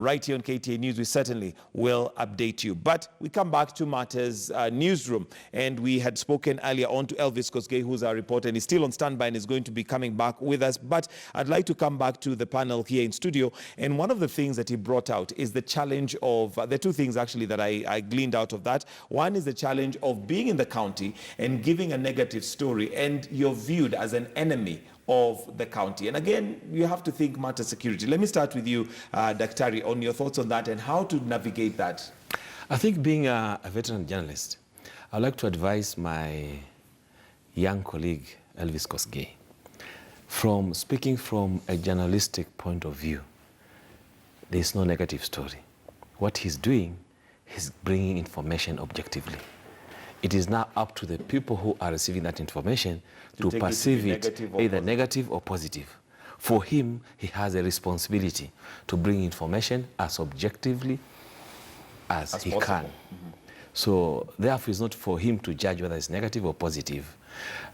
Right here on KTA News, we certainly will update you. But we come back to matters newsroom, and we had spoken earlier on to Elvis Kosgei, who's our reporter, and he's still on standby and is going to be coming back with us. But I'd like to come back to the panel here in studio, and one of the things that he brought out is the challenge of, there are two things actually that I gleaned out of that. One is the challenge of being in the county and giving a negative story, and you're viewed as an enemy of the county. And again, you have to think matter security. Let me start with you, Daktari, on your thoughts on that and how to navigate that. I think being a veteran journalist, I'd like to advise my young colleague, Elvis Kosgei, from speaking from a journalistic point of view, there's no negative story. What he's doing, he's bringing information objectively. It is now up to the people who are receiving that information to perceive it either negative or positive. For him, he has a responsibility to bring information as objectively as he possible. Can. So therefore, it's not for him to judge whether it's negative or positive.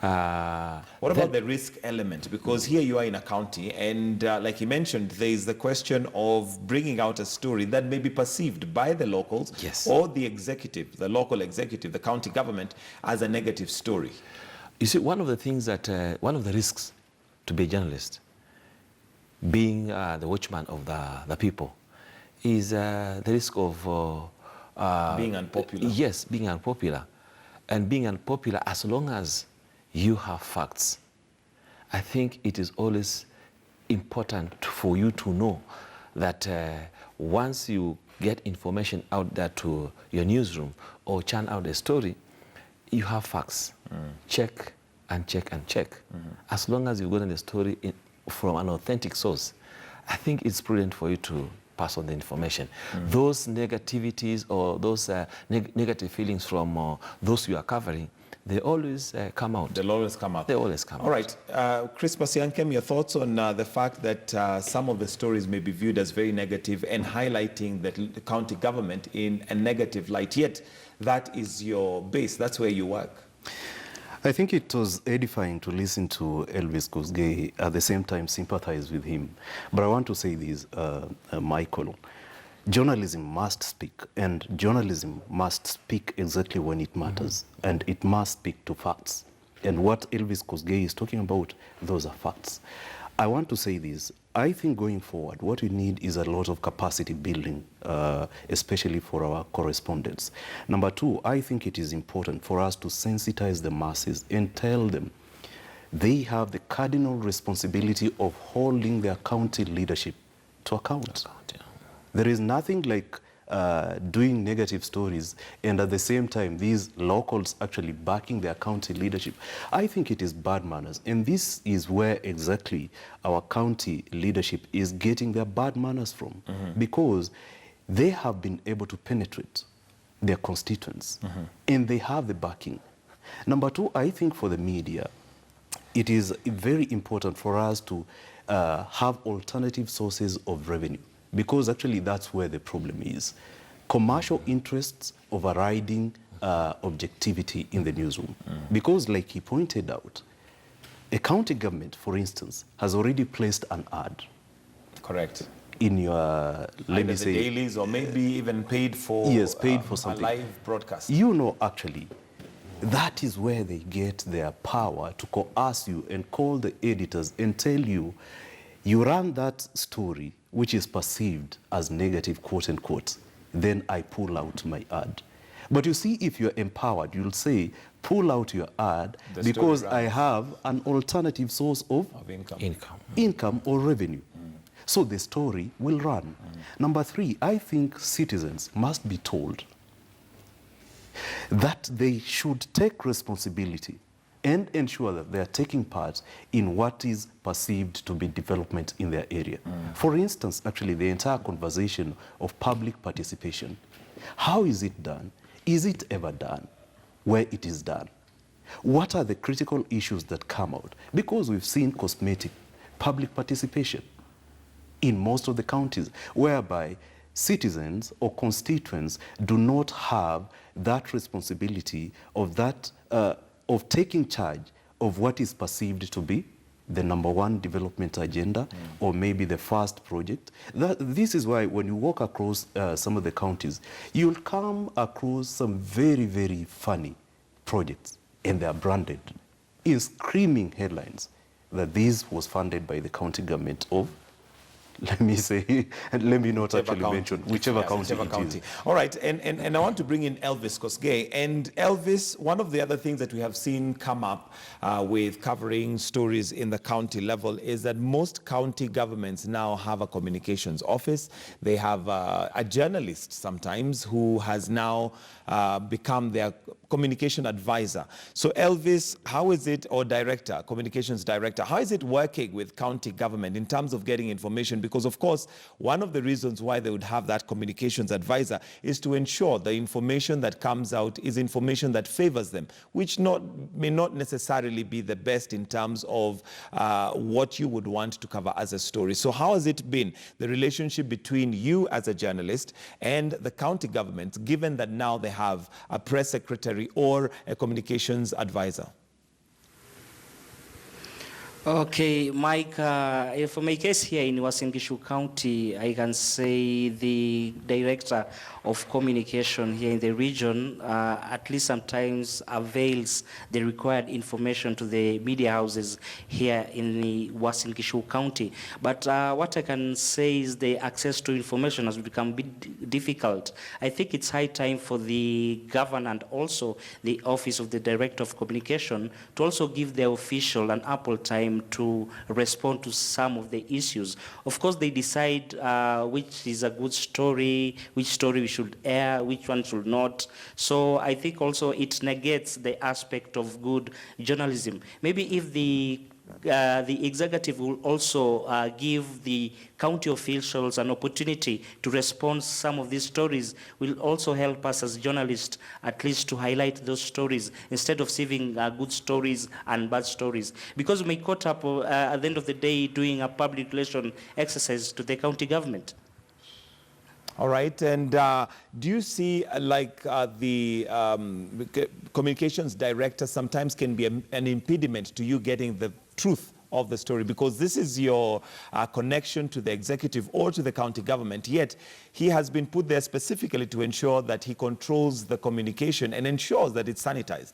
What about the risk element? Because here you are in a county, and like you mentioned, there is the question of bringing out a story that may be perceived by the locals, yes, or the executive, the local executive, the county government, as a negative story. You see, one of the things that, one of the risks to be a journalist, being the watchman of the people, is the risk of being unpopular. Yes, being unpopular. And being unpopular, as long as you have facts, I think it is always important for you to know that once you get information out there to your newsroom or churn out a story, you have facts. Check and check and check. As long as you've gotten the story from an authentic source, I think it's prudent for you to pass on the information. Those negativities or those negative feelings from those you are covering, they always come out. They'll always come out. They always come out. All right. Chris Pasiankem, your thoughts on the fact that some of the stories may be viewed as very negative and highlighting the county government in a negative light, yet that is your base, that's where you work. I think it was edifying to listen to Elvis Kosgei, at the same time sympathize with him. But I want to say this, Michael. Journalism must speak, and journalism must speak exactly when it matters, and it must speak to facts. And what Elvis Kosgei is talking about, those are facts. I want to say this. I think going forward, what we need is a lot of capacity building, especially for our correspondents. Number two, I think it is important for us to sensitize the masses and tell them they have the cardinal responsibility of holding their county leadership to account. There is nothing like doing negative stories and at the same time these locals actually backing their county leadership. I think it is bad manners, and this is where exactly our county leadership is getting their bad manners from, because they have been able to penetrate their constituents and they have the backing. Number two, I think for the media, it is very important for us to have alternative sources of revenue, because actually that's where the problem is. Commercial interests overriding objectivity in the newsroom. Because like he pointed out, a county government, for instance, has already placed an ad. Correct. In your, let me say, dailies, or maybe even paid for, yes, paid for something. A live broadcast. You know, actually, that is where they get their power to coerce you and call the editors and tell you, you run that story which is perceived as negative, quote unquote, then I pull out my ad. But you see, if you're empowered, you'll say, pull out your ad because I have an alternative source of income or revenue. So the story will run. Number three, I think citizens must be told that they should take responsibility and ensure that they are taking part in what is perceived to be development in their area. For instance, actually, the entire conversation of public participation. How is it done? Is it ever done? Where it is done? What are the critical issues that come out? Because we've seen cosmetic public participation in most of the counties, whereby citizens or constituents do not have that responsibility of that of taking charge of what is perceived to be the #1 development agenda or maybe the first project. This is why when you walk across some of the counties, you'll come across some very, very funny projects, and they are branded in screaming headlines that this was funded by the county government of, let me say, and let me not actually mention whichever county it is. All right, and I want to bring in Elvis Kosgei. And Elvis, one of the other things that we have seen come up with covering stories in the county level is that most county governments now have a communications office. They have a journalist sometimes who has now become their communication advisor. So Elvis, how is it, or director, communications director, how is it working with county government in terms of getting information? Because of course, one of the reasons why they would have that communications advisor is to ensure the information that comes out is information that favors them, which may not necessarily be the best in terms of what you would want to cover as a story. So how has it been, the relationship between you as a journalist and the county government, given that now they have a press secretary or a communications advisor? Okay, Mike, for my case here in Uasin Gishu County, I can say the director of communication here in the region at least sometimes avails the required information to the media houses here in the Uasin Gishu County. But what I can say is the access to information has become a bit difficult. I think it's high time for the governor and also the office of the director of communication to also give the official an ample time to respond to some of the issues. Of course, they decide which is a good story, which story we should air, which one should not. So I think also it negates the aspect of good journalism. Maybe if the executive will also give the county officials an opportunity to respond to some of these stories, will also help us as journalists at least to highlight those stories instead of saving good stories and bad stories. Because we may caught up at the end of the day doing a public relation exercise to the county government. All right, and do you see the communications director sometimes can be an impediment to you getting the truth of the story, because this is your connection to the executive or to the county government, yet he has been put there specifically to ensure that he controls the communication and ensures that it's sanitized?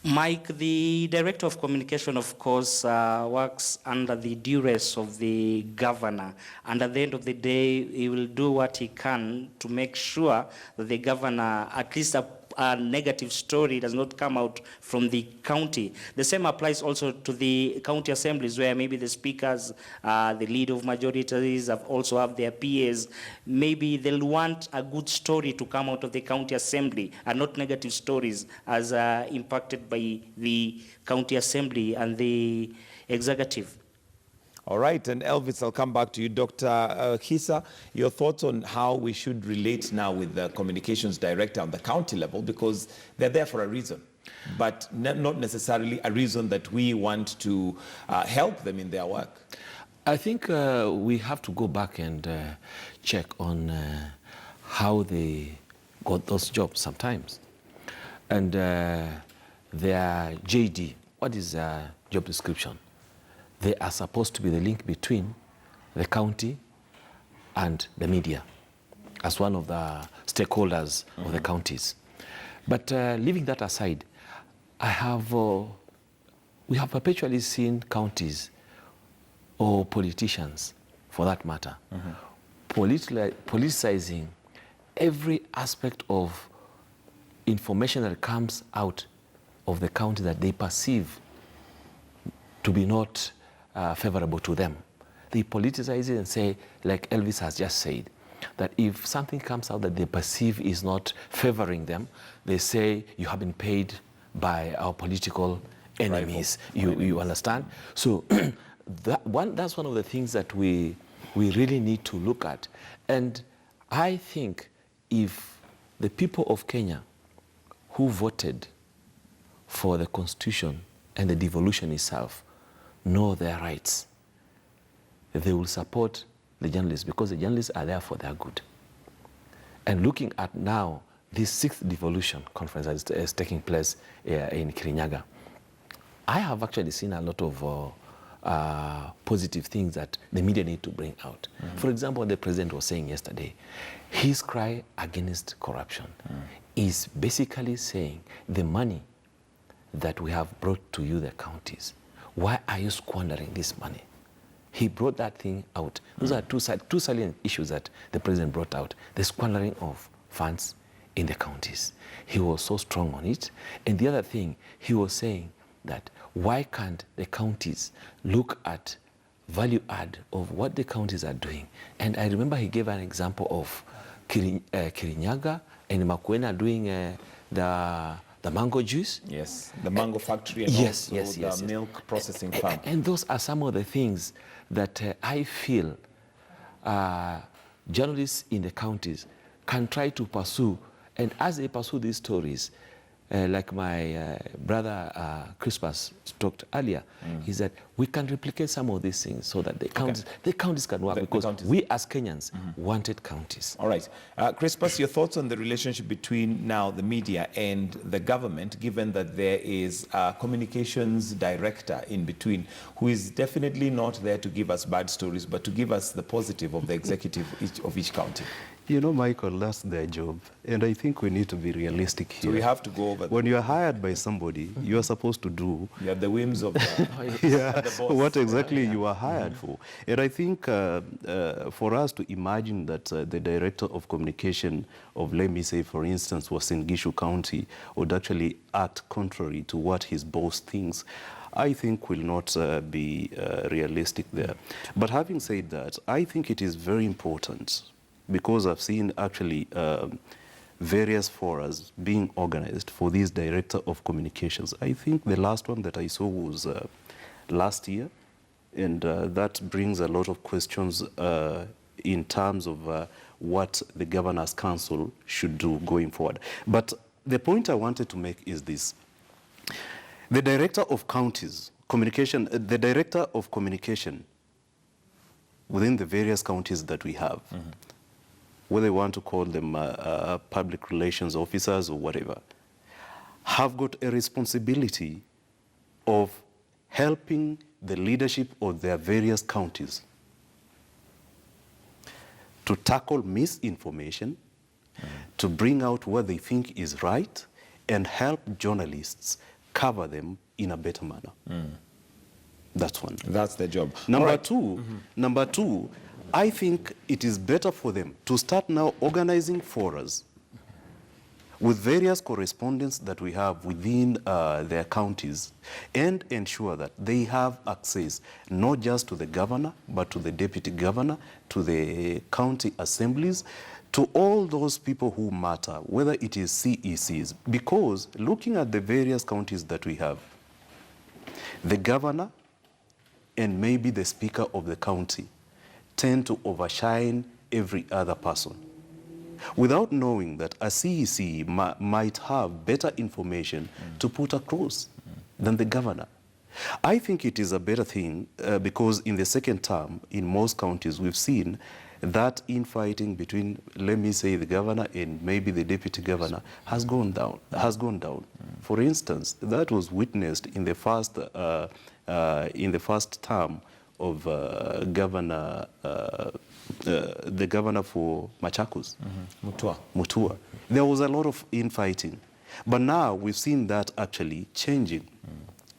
Mike, the director of communication, of course, works under the duress of the governor. And at the end of the day, he will do what he can to make sure that the governor, at least a negative story does not come out from the county. The same applies also to the county assemblies, where maybe the speakers, the leader of majorities also have their PAs. Maybe they'll want a good story to come out of the county assembly and not negative stories as impacted by the county assembly and the executive. All right, and Elvis, I'll come back to you. Dr. Hisa, your thoughts on how we should relate now with the communications director on the county level, because they're there for a reason, but not necessarily a reason that we want to help them in their work. I think we have to go back and check on how they got those jobs sometimes. And their JD, what is their job description? They are supposed to be the link between the county and the media as one of the stakeholders of the counties. But leaving that aside, we have perpetually seen counties or politicians, for that matter, politicizing every aspect of information that comes out of the county that they perceive to be not favorable to them. They politicize it and say, like Elvis has just said, that if something comes out that they perceive is not favoring them, they say, you have been paid by our political enemies. You understand? So that's one of the things that we really need to look at. And I think if the people of Kenya who voted for the Constitution and the devolution itself know their rights, they will support the journalists, because the journalists are there for their good. And looking at now this 6th devolution conference that is taking place in Kirinyaga, I have actually seen a lot of positive things that the media need to bring out. For example, the president was saying yesterday, his cry against corruption is basically saying the money that we have brought to you, the counties, why are you squandering this money? He brought that thing out. Those are two salient issues that the president brought out. The squandering of funds in the counties. He was so strong on it. And the other thing, he was saying that why can't the counties look at value add of what the counties are doing? And I remember he gave an example of Kirinyaga and Makwena doing the mango juice. Yes, the mango factory and Yes, also yes, the milk processing farm. And those are some of the things that I feel journalists in the counties can try to pursue. And as they pursue these stories, like my brother Crispus talked earlier, is that we can replicate some of these things so that the counties can work, because we as Kenyans wanted counties. All right. Crispus, your thoughts on the relationship between now the media and the government, given that there is a communications director in between who is definitely not there to give us bad stories, but to give us the positive of the executive of each county? You know, Michael, that's their job. And I think we need to be realistic here. So we have to go over. When you are hired by somebody, you are supposed to do You have the whims of the boss. what exactly you are hired for. And I think for us to imagine that the director of communication of, let me say, for instance, Uasin Gishu County would actually act contrary to what his boss thinks, I think will not be realistic there. But having said that, I think it is very important, because I've seen actually various forums being organized for this director of communications. I think the last one that I saw was last year, and that brings a lot of questions in terms of what the Governor's Council should do going forward. But the point I wanted to make is this. The director of counties, communication, the director of communication within the various counties that we have, whether you want to call them public relations officers or whatever, have got a responsibility of helping the leadership of their various counties to tackle misinformation, to bring out what they think is right, and help journalists cover them in a better manner. That's one. That's their job. Number two, I think it is better for them to start now organizing forums with various correspondents that we have within their counties, and ensure that they have access not just to the governor, but to the deputy governor, to the county assemblies, to all those people who matter, whether it is CECs. Because looking at the various counties that we have, the governor and maybe the speaker of the county tend to overshine every other person, without knowing that a CEC might have better information to put across than the governor. I think it is a better thing because in the second term, in most counties, we've seen that infighting between, let me say, the governor and maybe the deputy governor has gone down. For instance, that was witnessed in the first term of the governor for Machakos, Mutua. There was a lot of infighting, but now we've seen that actually changing.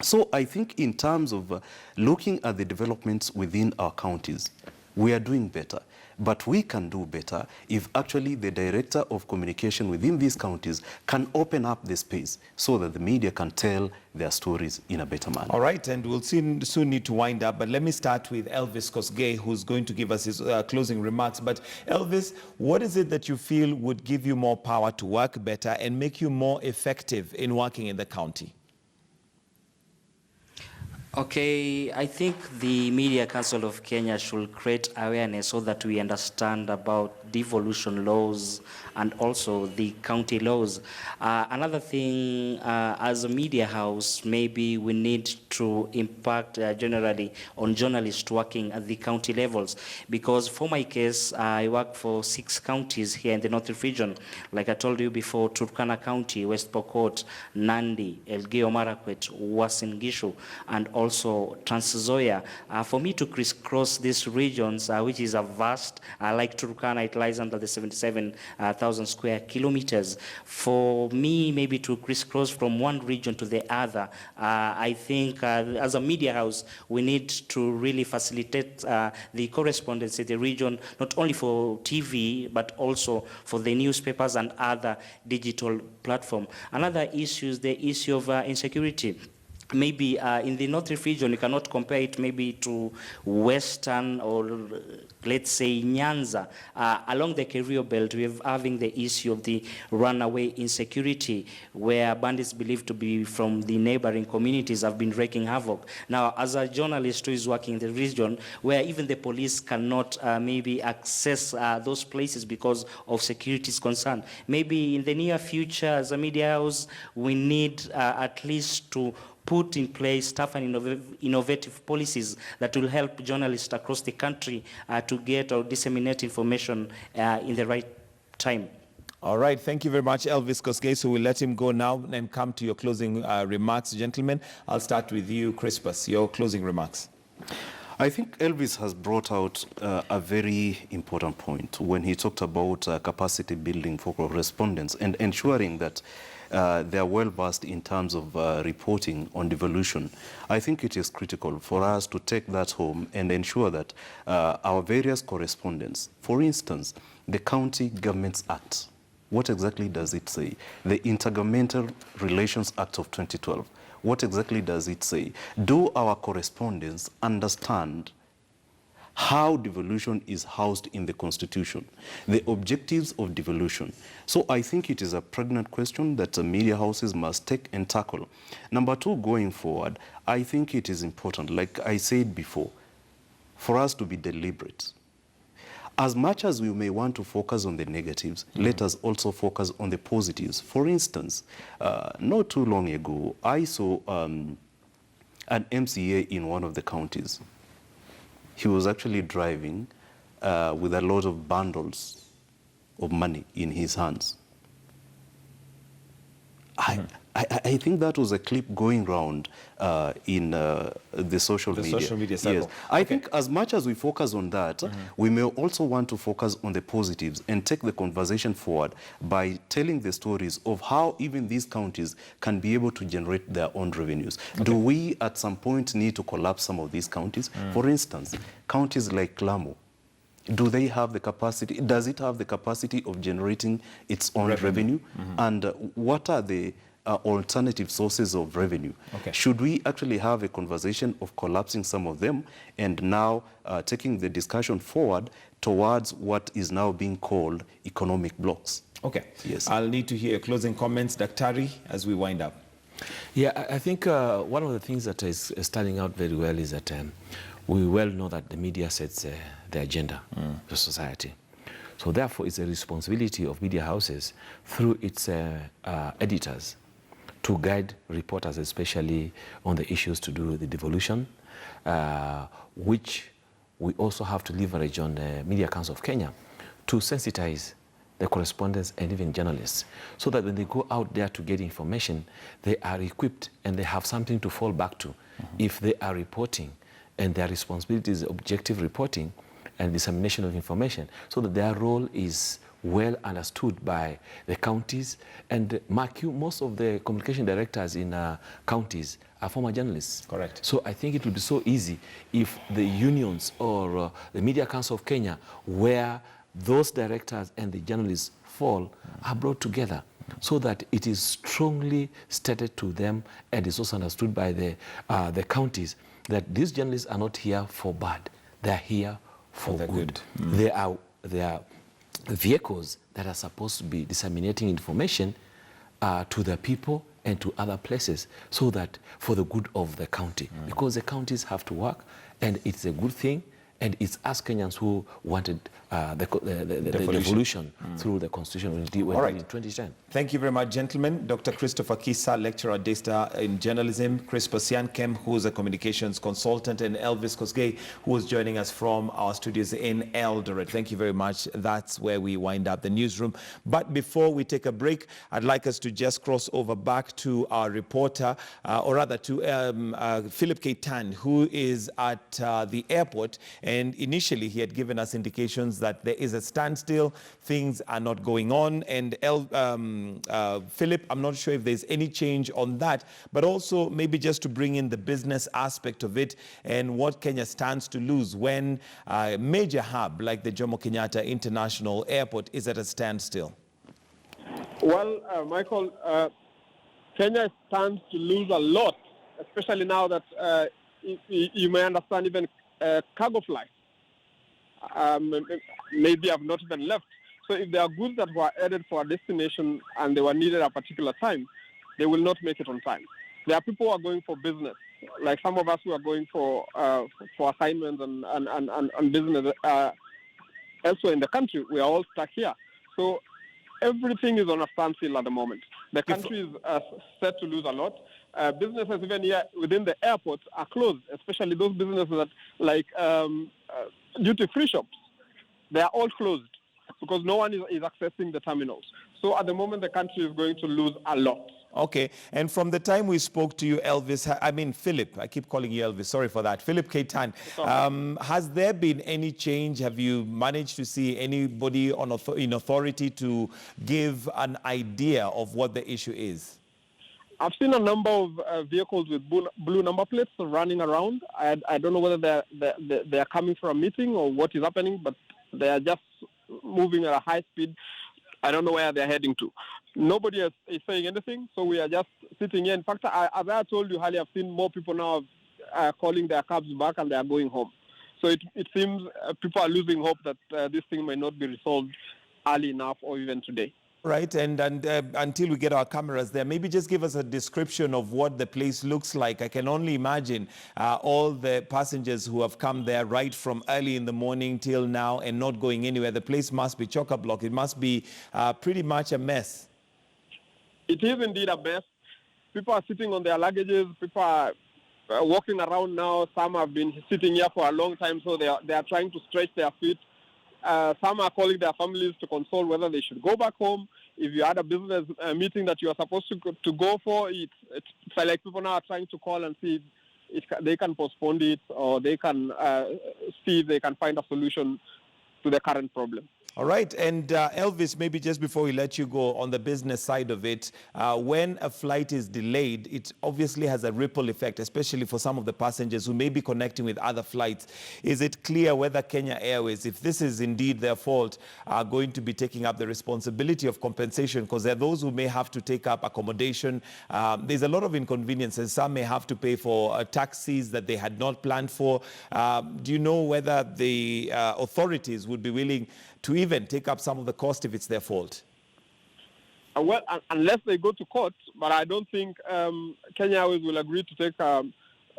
So I think in terms of looking at the developments within our counties, we are doing better. But we can do better if actually the director of communication within these counties can open up the space so that the media can tell their stories in a better manner. All right, and we'll soon need to wind up, but let me start with Elvis Kosgei, who's going to give us his closing remarks. But Elvis, what is it that you feel would give you more power to work better and make you more effective in working in the county? Okay, I think the Media Council of Kenya should create awareness so that we understand about devolution laws and also the county laws. Another thing, as a media house, maybe we need to impact generally on journalists working at the county levels. Because for my case, I work for 6 counties here in the North region. Like I told you before, Turkana County, West Pokot, Nandi, Elgeyo Marakwet, Uasin Gishu, and also Trans Nzoia. For me to crisscross these regions, which is a vast, like Turkana, it lies under the 77,000 square kilometers. For me, maybe to crisscross from one region to the other, I think as a media house, we need to really facilitate the correspondence in the region, not only for TV, but also for the newspapers and other digital platform. Another issue is the issue of insecurity. Maybe in the North region, you cannot compare it maybe to Western or let's say Nyanza. Along the Kerio belt, we're having the issue of the runaway insecurity, where bandits believed to be from the neighboring communities have been wreaking havoc. Now, as a journalist who is working in the region, where even the police cannot maybe access those places because of security is concerned, maybe in the near future, as a media house, we need at least to put in place tough and innovative policies that will help journalists across the country to get or disseminate information in the right time. All right, thank you very much, Elvis Kosgei. So we'll let him go now and come to your closing remarks, gentlemen. I'll start with you, Crispus, your closing remarks. I think Elvis has brought out a very important point when he talked about capacity building for correspondents and ensuring that they are well versed in terms of reporting on devolution. I think it is critical for us to take that home and ensure that our various correspondents, for instance, the County Governments Act, what exactly does it say? The Intergovernmental Relations Act of 2012, what exactly does it say? Do our correspondents understand how devolution is housed in the Constitution, the objectives of devolution? So I think it is a pregnant question that media houses must take and tackle. Number 2, going forward, I think it is important, like I said before, for us to be deliberate. As much as we may want to focus on the negatives, let us also focus on the positives. For instance, not too long ago, I saw an MCA in one of the counties. He was actually driving with a lot of bundles of money in his hands. I think that was a clip going around in the social media. Social media cycle. Yes. I think as much as we focus on that, we may also want to focus on the positives and take the conversation forward by telling the stories of how even these counties can be able to generate their own revenues. Do we at some point need to collapse some of these counties? For instance, counties like Lamu, do they have the capacity? Does it have the capacity of generating its own revenue? And what are the alternative sources of revenue? Should we actually have a conversation of collapsing some of them and now taking the discussion forward towards what is now being called economic blocks? Okay. Yes. I'll need to hear closing comments, Daktari, as we wind up. Yeah, I think one of the things that is standing out very well is that we well know that the media sets the agenda for society. So therefore, it's a responsibility of media houses through its editors to guide reporters, especially on the issues to do with the devolution, which we also have to leverage on the Media Council of Kenya to sensitize the correspondents and even journalists, so that when they go out there to get information, they are equipped and they have something to fall back to if they are reporting, and their responsibility is objective reporting and dissemination of information, so that their role is well understood by the counties. And mark you, most of the communication directors in counties are former journalists. Correct. So I think it would be so easy if the unions or the Media Council of Kenya, where those directors and the journalists fall, are brought together so that it is strongly stated to them and is also understood by the counties that these journalists are not here for bad. They're here for good. They are vehicles that are supposed to be disseminating information to the people and to other places, so that for the good of the county, because the counties have to work, and it's a good thing, and it's us Kenyans who wanted the devolution through the constitution when in 2010. Thank you very much, gentlemen. Dr. Christopher Kisa, lecturer at Daystar in journalism, Chris Pasiankem, who's a communications consultant, and Elvis Kosgei, who was joining us from our studios in Eldoret. Thank you very much. That's where we wind up the newsroom. But before we take a break, I'd like us to just cross over back to our reporter, or rather to Philip Keitan, who is at the airport. And initially, he had given us indications that there is a standstill, things are not going on. And Philip, I'm not sure if there's any change on that, but also maybe just to bring in the business aspect of it and what Kenya stands to lose when a major hub like the Jomo Kenyatta International Airport is at a standstill. Well, Michael, Kenya stands to lose a lot, especially now that you may understand even cargo flights maybe have not even left. So if there are goods that were added for a destination and they were needed at a particular time, they will not make it on time. There are people who are going for business, like some of us who are going for assignments and business elsewhere in the country. We are all stuck here. So everything is on a standstill at the moment. The country is set to lose a lot. Businesses even here within the airports are closed, especially those businesses that like duty-free shops. They are all closed because no one is accessing the terminals. So at the moment, the country is going to lose a lot. Okay, and from the time we spoke to you, Philip, I keep calling you Elvis, sorry for that. Philip Keitan, has there been any change? Have you managed to see anybody in authority to give an idea of what the issue is? I've seen a number of vehicles with blue number plates running around. I don't know whether they're coming for a meeting or what is happening, but they are just moving at a high speed. I don't know where they're heading to. Nobody is saying anything, so we are just sitting here. In fact, as I told you earlier, I've seen more people now calling their cabs back and they are going home. So it seems people are losing hope that this thing may not be resolved early enough or even today. Right, and until we get our cameras there, maybe just give us a description of what the place looks like. I can only imagine all the passengers who have come there right from early in the morning till now and not going anywhere. The place must be chock-a-block. It must be pretty much a mess. It is indeed a mess. People are sitting on their luggages. People are walking around now. Some have been sitting here for a long time, so they are trying to stretch their feet. Some are calling their families to console whether they should go back home. If you had a business meeting that you are supposed to go for, it's like people now are trying to call and see if they can postpone it or they can see if they can find a solution to the current problem. All right, and Elvis, maybe just before we let you go on the business side of it, when a flight is delayed, it obviously has a ripple effect, especially for some of the passengers who may be connecting with other flights. Is it clear whether Kenya Airways, if this is indeed their fault, are going to be taking up the responsibility of compensation? Because there are those who may have to take up accommodation. There's a lot of inconveniences. Some may have to pay for taxis that they had not planned for. Do you know whether the authorities would be willing to even take up some of the cost if it's their fault? Well, unless they go to court, but I don't think Kenya Airways will agree to take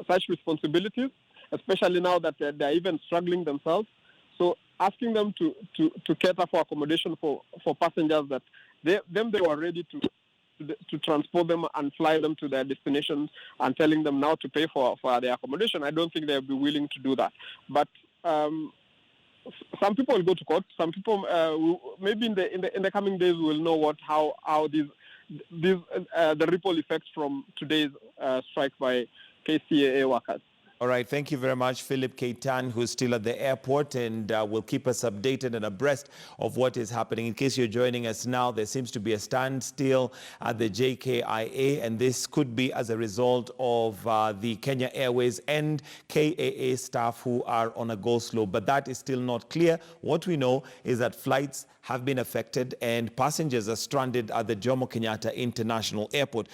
such responsibilities, especially now that they're even struggling themselves. So asking them to cater for accommodation for passengers that they were ready to transport them and fly them to their destinations and telling them now to pay for their accommodation, I don't think they'll be willing to do that. But some people will go to court. Some people, maybe in the coming days, we will know how the ripple effects from today's strike by KCAA workers. All right, thank you very much, Philip Keitan, who's still at the airport and will keep us updated and abreast of what is happening. In case you're joining us now, there seems to be a standstill at the JKIA, and this could be as a result of the Kenya Airways and KAA staff who are on a go-slow. But that is still not clear. What we know is that flights have been affected and passengers are stranded at the Jomo Kenyatta International Airport.